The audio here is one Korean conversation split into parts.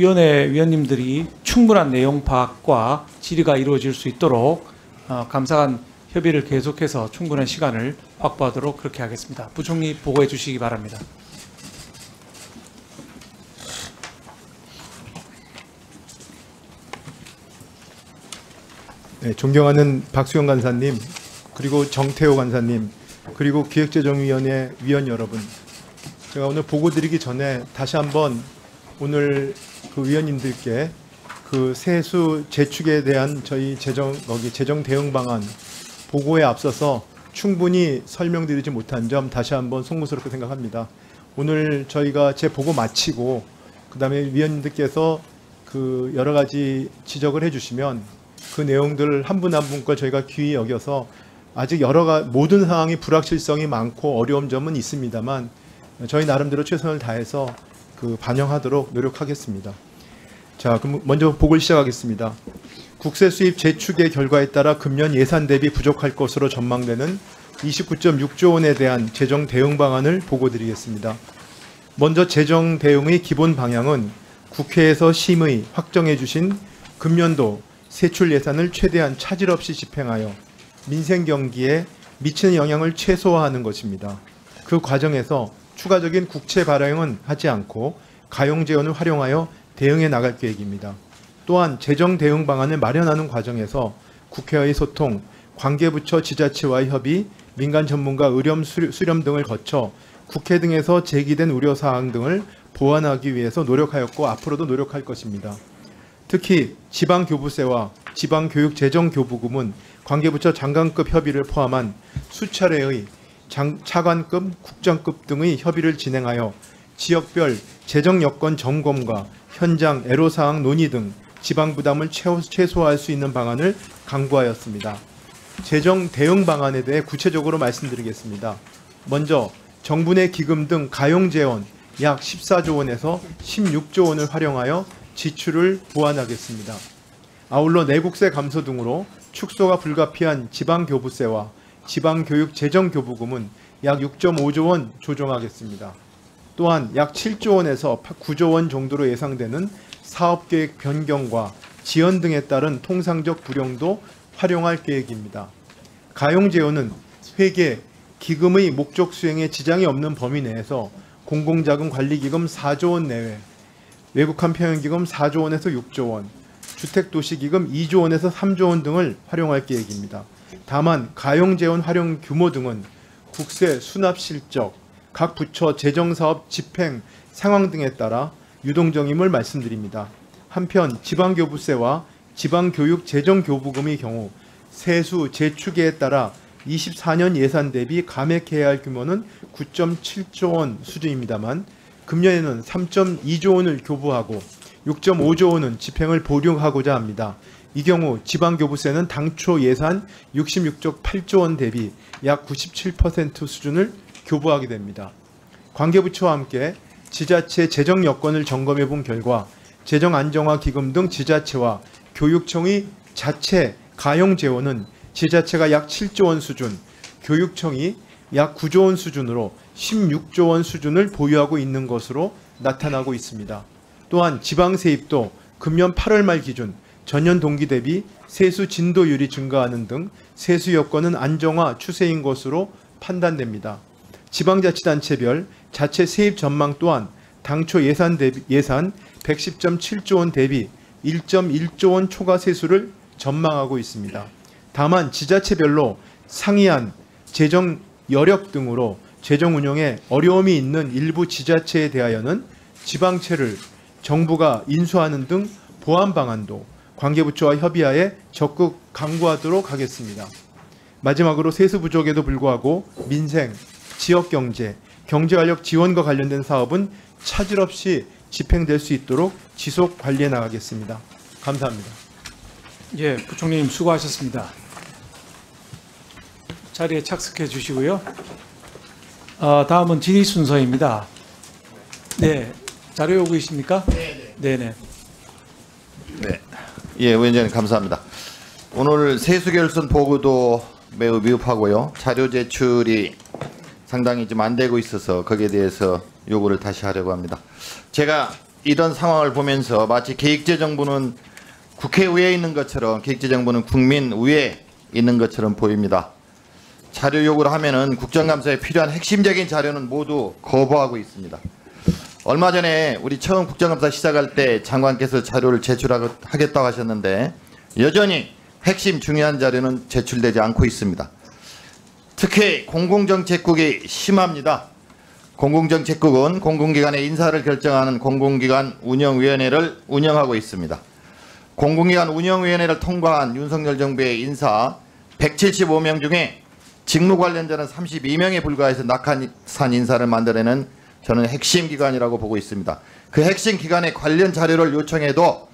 위원회 위원님들이 충분한 내용 파악과 질의가 이루어질 수 있도록 감사한 협의를 계속해서 충분한 시간을 확보하도록 그렇게 하겠습니다. 부총리 보고해 주시기 바랍니다. 네, 존경하는 박수영 간사님, 그리고 정태호 간사님, 그리고 기획재정위원회 위원 여러분, 제가 오늘 보고 드리기 전에 다시 한번 오늘 그 위원님들께 그 세수 재축에 대한 저희 재정 대응 방안 보고에 앞서서 충분히 설명드리지 못한 점 다시 한번 송구스럽게 생각합니다. 오늘 저희가 제 보고 마치고 그다음에 위원님들께서 그 여러 가지 지적을 해주시면 그 내용들 한 분 한 분 걸 저희가 귀히 여겨서 아직 모든 상황이 불확실성이 많고 어려운 점은 있습니다만 저희 나름대로 최선을 다해서 그 반영하도록 노력하겠습니다. 자, 그럼 먼저 보고를 시작하겠습니다. 국세 수입 재축의 결과에 따라 금년 예산 대비 부족할 것으로 전망되는 29.6조 원에 대한 재정 대응 방안을 보고 드리겠습니다. 먼저 재정 대응의 기본 방향은 국회에서 심의 확정해 주신 금년도 세출 예산을 최대한 차질 없이 집행하여 민생 경기에 미치는 영향을 최소화하는 것입니다. 그 과정에서 추가적인 국채 발행은 하지 않고 가용 재원을 활용하여 대응해 나갈 계획입니다. 또한 재정 대응 방안을 마련하는 과정에서 국회와의 소통, 관계부처 지자체와의 협의, 민간 전문가 의뢰 수렴 등을 거쳐 국회 등에서 제기된 우려사항 등을 보완하기 위해서 노력하였고 앞으로도 노력할 것입니다. 특히 지방교부세와 지방교육재정교부금은 관계부처 장관급 협의를 포함한 수차례의 차관급, 국장급 등의 협의를 진행하여 지역별 재정 여건 점검과 현장 애로사항 논의 등 지방 부담을 최소화할 수 있는 방안을 강구하였습니다. 재정 대응 방안에 대해 구체적으로 말씀드리겠습니다. 먼저 정부 내 기금 등 가용 재원 약 14조 원에서 16조 원을 활용하여 지출을 보완하겠습니다. 아울러 내국세 감소 등으로 축소가 불가피한 지방교부세와 지방교육재정교부금은 약 6.5조 원 조정하겠습니다. 또한 약 7조 원에서 9조 원 정도로 예상되는 사업계획 변경과 지연 등에 따른 통상적 불용도 활용할 계획입니다. 가용재원은 회계, 기금의 목적 수행에 지장이 없는 범위 내에서 공공자금관리기금 4조 원 내외, 외국한 평형기금 4조 원에서 6조 원, 주택도시기금 2조 원에서 3조 원 등을 활용할 계획입니다. 다만 가용재원 활용 규모 등은 국세 수납 실적, 각 부처 재정사업 집행 상황 등에 따라 유동적임을 말씀드립니다. 한편 지방교부세와 지방교육재정교부금의 경우 세수 재축에 따라 24년 예산 대비 감액해야 할 규모는 9.7조 원 수준입니다만 금년에는 3.2조 원을 교부하고 6.5조 원은 집행을 보류하고자 합니다. 이 경우 지방교부세는 당초 예산 66조 8조 원 대비 약 97% 수준을 교부하게 됩니다. 관계부처와 함께 지자체 재정 여건을 점검해 본 결과 재정안정화기금 등 지자체와 교육청의 자체 가용 재원은 지자체가 약 7조 원 수준, 교육청이 약 9조 원 수준으로 16조 원 수준을 보유하고 있는 것으로 나타나고 있습니다. 또한 지방세입도 금년 8월 말 기준 전년 동기 대비 세수 진도율이 증가하는 등 세수 여건은 안정화 추세인 것으로 판단됩니다. 지방자치단체별 자체 세입 전망 또한 당초 예산 110.7조 원 대비 1.1조 원 초과 세수를 전망하고 있습니다. 다만 지자체별로 상이한 재정 여력 등으로 재정 운영에 어려움이 있는 일부 지자체에 대하여는 지방채를 정부가 인수하는 등 보완 방안도 관계부처와 협의하에 적극 강구하도록 하겠습니다. 마지막으로 세수 부족에도 불구하고 민생, 지역경제, 경제활력 지원과 관련된 사업은 차질 없이 집행될 수 있도록 지속 관리해 나가겠습니다. 감사합니다. 예, 부총리님 수고하셨습니다. 자리에 착석해 주시고요. 다음은 질의 순서입니다. 네, 자료에 오고 계십니까? 네네. 네. 예, 위원장님 감사합니다. 오늘 세수 결손 보고도 매우 미흡하고요. 자료 제출이 상당히 좀 안 되고 있어서 거기에 대해서 요구를 다시 하려고 합니다. 제가 이런 상황을 보면서 마치 계획재정부는 국회의회에 있는 것처럼 계획재정부는 국민 위에 있는 것처럼 보입니다. 자료 요구를 하면은 국정감사에 필요한 핵심적인 자료는 모두 거부하고 있습니다. 얼마 전에 우리 처음 국정감사 시작할 때 장관께서 자료를 제출하겠다고 하셨는데 여전히 핵심 중요한 자료는 제출되지 않고 있습니다. 특히 공공정책국이 심합니다. 공공정책국은 공공기관의 인사를 결정하는 공공기관 운영위원회를 운영하고 있습니다. 공공기관 운영위원회를 통과한 윤석열 정부의 인사 175명 중에 직무 관련자는 32명에 불과해서 낙하산 인사를 만들어내는 저는 핵심 기관이라고 보고 있습니다. 그 핵심 기관의 관련 자료를 요청해도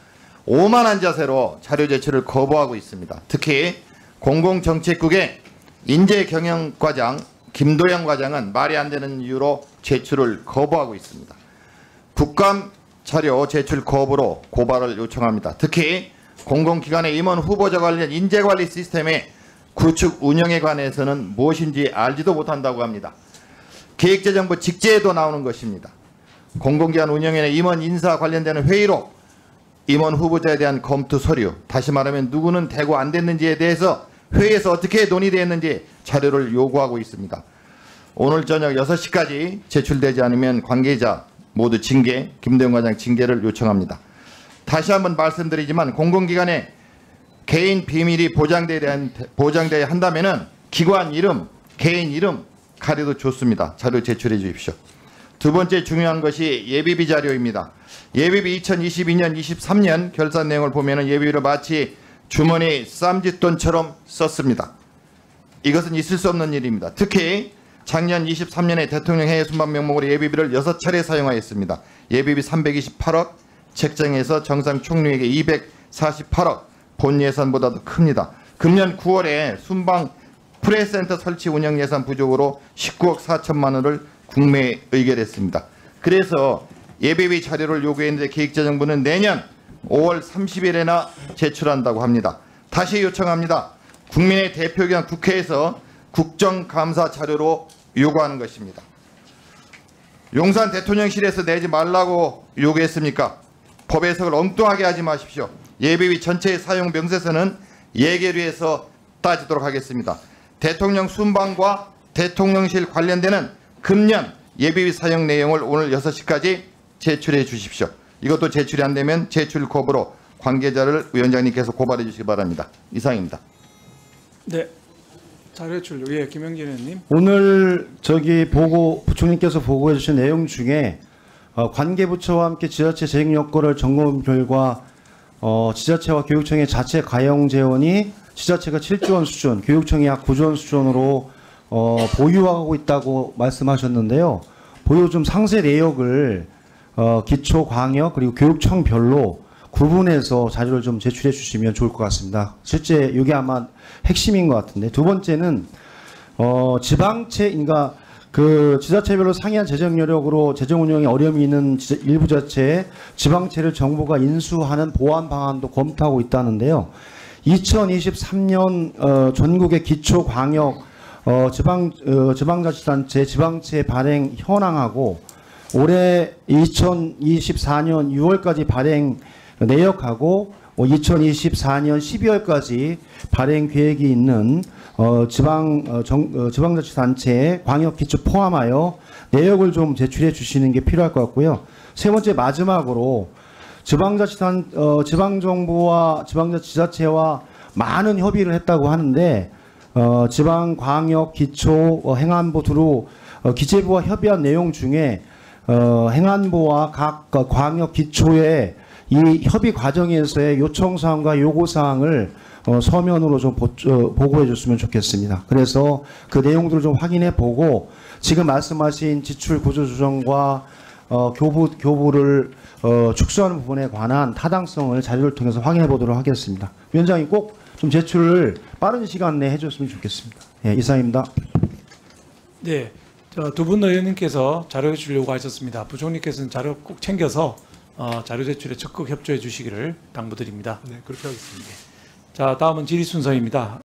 오만한 자세로 자료 제출을 거부하고 있습니다. 특히 공공정책국의 인재경영과장 김도영 과장은 말이 안 되는 이유로 제출을 거부하고 있습니다. 국감 자료 제출 거부로 고발을 요청합니다. 특히 공공기관의 임원 후보자 관련 인재관리 시스템의 구축 운영에 관해서는 무엇인지 알지도 못한다고 합니다. 계획재정부 직제에도 나오는 것입니다. 공공기관 운영위원회 임원 인사 관련되는 회의로 임원 후보자에 대한 검토 서류, 다시 말하면 누구는 되고 안 됐는지에 대해서 회의에서 어떻게 논의되었는지 자료를 요구하고 있습니다. 오늘 저녁 6시까지 제출되지 않으면 관계자 모두 징계, 김대영 과장 징계를 요청합니다. 다시 한번 말씀드리지만 공공기관의 개인 비밀이 보장돼야 한다면은 기관 이름, 개인 이름 가려도 좋습니다. 자료 제출해 주십시오. 두 번째 중요한 것이 예비비 자료입니다. 예비비 2022년, 23년 결산 내용을 보면은 예비비를 마치 주머니 쌈짓돈처럼 썼습니다. 이것은 있을 수 없는 일입니다. 특히 작년 23년에 대통령 해외 순방 명목으로 예비비를 6차례 사용하였습니다. 예비비 328억, 책정해서 정상 총리에게 248억, 본 예산보다도 큽니다. 금년 9월에 순방 프레센터 설치 운영 예산 부족으로 19억 4천만 원을 국내에 의결했습니다. 그래서 예비비 자료를 요구했는데 계획재정부는 내년 5월 30일에나 제출한다고 합니다. 다시 요청합니다. 국민의 대표기관 국회에서 국정감사 자료로 요구하는 것입니다. 용산 대통령실에서 내지 말라고 요구했습니까? 법 해석을 엉뚱하게 하지 마십시오. 예비비 전체의 사용 명세서는 예결위에서 따지도록 하겠습니다. 대통령 순방과 대통령실 관련되는 금년 예비비 사용 내용을 오늘 6시까지 제출해 주십시오. 이것도 제출이 안 되면 제출 거부로 관계자를 위원장님께서 고발해 주시기 바랍니다. 이상입니다. 네. 자료 제출. 예, 김영진 의원님. 오늘 부총리께서 보고해 주신 내용 중에 관계부처와 함께 지자체 재정 여건을 점검 결과 지자체와 교육청의 자체 가용 재원이 지자체가 7조 원 수준, 교육청이 약 9조 원 수준으로 보유하고 있다고 말씀하셨는데요. 보유 좀 상세 내역을 기초, 광역 그리고 교육청별로 구분해서 자료를 좀 제출해 주시면 좋을 것 같습니다. 실제 이게 아마 핵심인 것 같은데, 두 번째는 지방채, 그러니까 그 지자체별로 상이한 재정 여력으로 재정 운영에 어려움이 있는 일부 지자체에 지방채를 정부가 인수하는 보완 방안도 검토하고 있다는데요. 2023년 전국의 기초, 광역, 지방자치단체 지방채 발행 현황하고 올해 2024년 6월까지 발행 내역하고 2024년 12월까지 발행 계획이 있는 지방자치단체의 광역기초 포함하여 내역을 좀 제출해 주시는 게 필요할 것 같고요. 세 번째 마지막으로 지방정부와 지자체와 많은 협의를 했다고 하는데 지방, 광역, 기초, 행안부 두루 기재부와 협의한 내용 중에 행안부와 각 광역 기초의 이 협의 과정에서의 요청사항과 요구사항을 서면으로 좀 보고해 줬으면 좋겠습니다. 그래서 그 내용들을 좀 확인해 보고 지금 말씀하신 지출 구조 조정과 교부를 축소하는 부분에 관한 타당성을 자료를 통해서 확인해 보도록 하겠습니다. 위원장이 꼭 좀 제출을 빠른 시간 내에 해줬으면 좋겠습니다. 예, 이상입니다. 네. 두 분 의원님께서 자료 제출 요구하셨습니다. 부총리께서는 자료 꼭 챙겨서 자료 제출에 적극 협조해 주시기를 당부드립니다. 네, 그렇게 하겠습니다. 자, 다음은 질의 순서입니다.